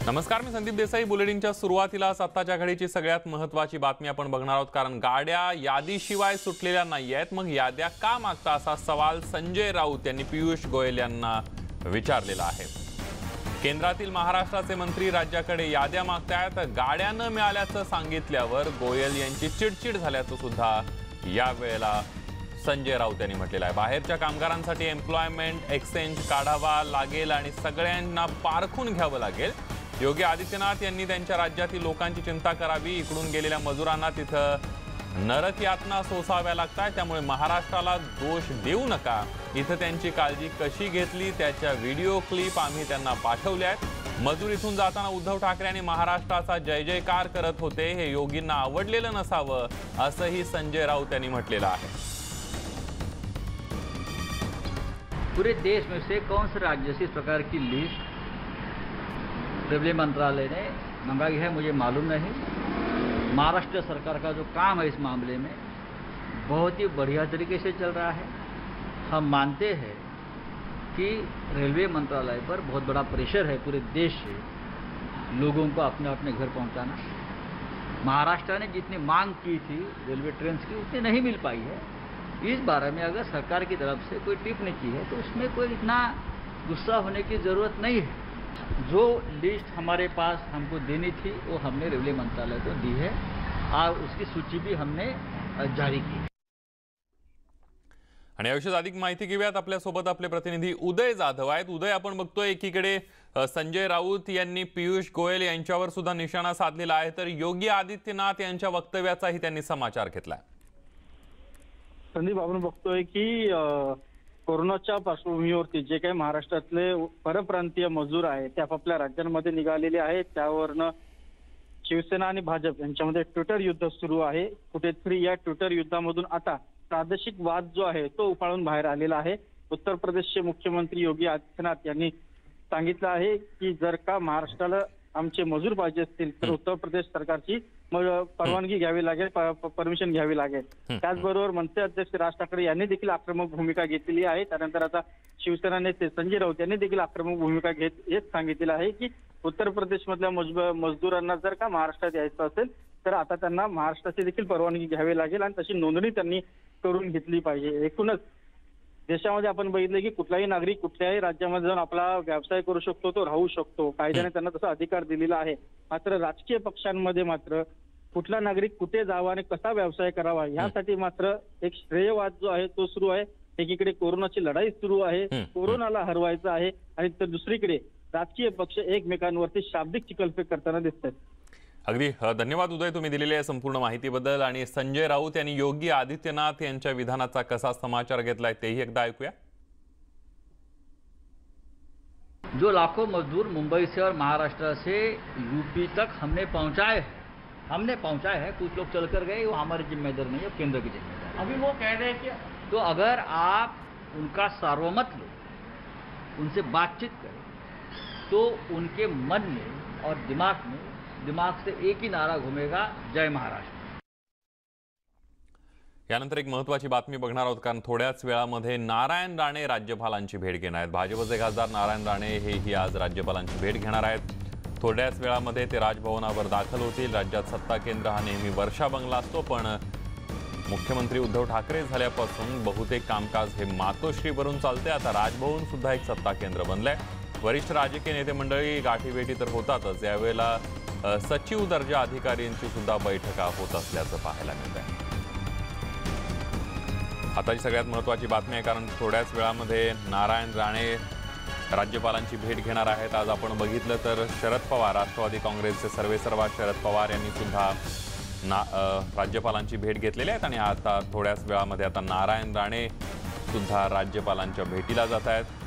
नमस्कार, मी संदीप देसाई। बुलेटिनच्या सुरुवातीलाच आत्ताच्या घडीची सगळ्यात महत्त्वाची बातमी आपण बघणार आहोत, कारण गाड्या यादीशिवाय सुटलेल्या नाहीयेत। मग याद्या का मागता, असा सवाल संजय राऊत यांनी पियुष गोयल यांना विचारलेला आहे। केंद्रातील महाराष्ट्राचे मंत्री राज्याकडे याद्या मागतायत। गाड्या न मिळाल्याचं सांगितल्यावर गोयल यांची चिडचिड झाल्याचं सुद्धा यावेळेला संजय राऊत यांनी म्हटलेलं आहे। बाहेरच्या कामगारांसाठी एम्प्लॉयमेंट एक्सचेंज काढावा लागेल आणि सगळ्यांना पारखून घ्यावं लागेल। योगी आदित्यनाथ यांनी त्यांच्या राज्यातील लोकांची चिंता करावी। इकडून गेलेल्या मजुरांना तिथं नरक यातना सोसाव्या लागतात, त्यामुळे महाराष्ट्राला दोष देऊ नका। इथं त्यांची काळजी कशी घेतली त्याच्या व्हिडिओ क्लिप आम्ही त्यांना पाठवल्या आहेत। मजूर इथून जाताना उद्धव ठाकरे आणि महाराष्ट्राचा जय जयकार करत होते, हे योगींना आवडलेलं नसावं, असंही संजय राऊत यांनी म्हटलेलं आहे। पूरे देश में से कौन से राज्य से इस प्रकार की लिस्ट रेलवे मंत्रालय ने मंगाई है मुझे मालूम नहीं। महाराष्ट्र सरकार का जो काम है इस मामले में बहुत ही बढ़िया तरीके से चल रहा है। हम मानते हैं कि रेलवे मंत्रालय पर बहुत बड़ा प्रेशर है पूरे देश से लोगों को अपने अपने घर पहुंचाना। महाराष्ट्र ने जितनी मांग की थी रेलवे ट्रेन की उतनी नहीं मिल पाई है। इस बारे में अगर सरकार की तरफ से कोई टिप्पणी की है तो उसमें कोई इतना गुस्सा होने की ज़रूरत नहीं है। जो लिस्ट हमारे पास हमको देनी थी वो हमने रेलवे मंत्रालय को दी है और उसकी सूची भी हमने जारी की। आणि याविषयी अधिक माहिती घेऊयात। आपल्यासोबत आपले प्रतिनिधी उदय जाधव आहेत। उदय, आपण बघतोय एकीकडे संजय राऊत यांनी पियुष गोयल यांच्यावर सुद्धा निशाणा साधलेला आहे, तर योगी आदित्यनाथ यांच्या वक्तव्याचाही त्यांनी समाचार घेतलाय। संदीप, आपण बघतोय की कोरोनाच्या पार्श्वभूमीवरती जे काही महाराष्ट्रातले परप्रांतीय मजूर आहेत ते आपापल्या राज्यांमध्ये निघालेले आहेत, त्यावरनं शिवसेना आणि भाजप यांच्यामध्ये ट्विटर युद्ध सुरू आहे। कुठेतरी या ट्विटर युद्धामधून आता प्रादेशिक वाद जो आहे तो उफाळून बाहेर आलेला आहे। उत्तर प्रदेशचे मुख्यमंत्री योगी आदित्यनाथ यांनी सांगितलं आहे की जर का महाराष्ट्राला आमचे मजूर पाहिजे असतील तर उत्तर प्रदेश सरकारची परवानगी घ्यावी लागेल, परमिशन घ्यावी लागेल। त्याचबरोबर मनसे अध्यक्ष राज ठाकरे यांनी देखील आक्रमक भूमिका घेतलेली आहे। त्यानंतर आता शिवसेना नेते संजय राऊत यांनी देखील आक्रमक भूमिका हेच सांगितलेलं आहे की उत्तर प्रदेशमधल्या मजदूरांना जर का महाराष्ट्रात यायचं असेल तर आता त्यांना महाराष्ट्राची देखील परवानगी घ्यावी लागेल आणि तशी नोंदणी त्यांनी करून घेतली पाहिजे। एकूणच देशामध्ये आपण बघितलं की कुठलाही नागरिक कुठल्याही राज्यामध्ये जाऊन आपला व्यवसाय करू शकतो, तो राहू शकतो, कायद्याने त्यांना तसा अधिकार दिलेला आहे। मात्र राजकीय पक्षांमध्ये मात्र कुठला नागरिक कुठे जावा आणि कसा व्यवसाय करावा यासाठी मात्र एक श्रेयवाद जो आहे तो सुरू आहे। एकीकडे कोरोनाची लढाई सुरू आहे, कोरोनाला हरवायचं आहे, आणि तर दुसरीकडे राजकीय पक्ष एकमेकांवरती शाब्दिक चिखलफेक करताना दिसतात। अगदी धन्यवाद उदय, तुम्ही दिलेल्या संपूर्ण माहितीबद्दल। आणि संजय राऊत यांनी योगी आदित्यनाथ यांच्या विधानाचा कसा समाचार घेतलाय तेही एकदा ऐकूया। जो लाखों मजदूर मुंबई से और महाराष्ट्र से यूपी तक हमने पहुंचाए हैं। कुछ लोग चलकर गए, वो हमारी जिम्मेदारी नहीं है, केंद्र की जिम्मेदारी। अभी वो कह रहे हैं कि तो अगर आप उनका सार्वमत लो, उनसे बातचीत करें, तो उनके मन में और दिमाग से एक ही नारा घूमेगा, जय महाराष्ट्र। यानंतर एक महत्त्वाची बातमी बघणार आहोत, कारण थोड्याच वेळामध्ये नारायण राणे राज्यपालांची भेट घेणार आहेत। भाजपचे खासदार नारायण राणे हेही आज राज्यपालांची भेट घेणार आहेत। थोड्याच वेळामध्ये ते राजभवनावर दाखल होतील। राज्यात सत्ता केंद्र हा नेहमी वर्षा बंगला असतो, पण मुख्यमंत्री उद्धव ठाकरे झाल्यापासून बहुतेक कामकाज हे मातोश्रीवरून चालते। आता राजभवन सुद्धा एक सत्ता केंद्र बनलंय। वरिष्ठ राजकीय नेते मंडळी गाठीभेटी तर होतातच, यावेळेला सचिव दर्जा अधिकाऱ्यांची सुद्धा बैठका होत असल्याचं पाहायला मिळतंय। आताची सगळ्यात महत्त्वाची बातमी आहे, कारण थोड्याच वेळामध्ये नारायण राणे राज्यपालांची भेट घेणार आहेत। आज आपण बघितलं तर शरद पवार, राष्ट्रवादी काँग्रेसचे सर्वेसर्वा शरद पवार यांनी सुद्धा राज्यपालांची भेट घेतलेली आहे, आणि आता थोड्याच वेळामध्ये आता नारायण राणे सुद्धा राज्यपालांच्या भेटीला जात आहेत।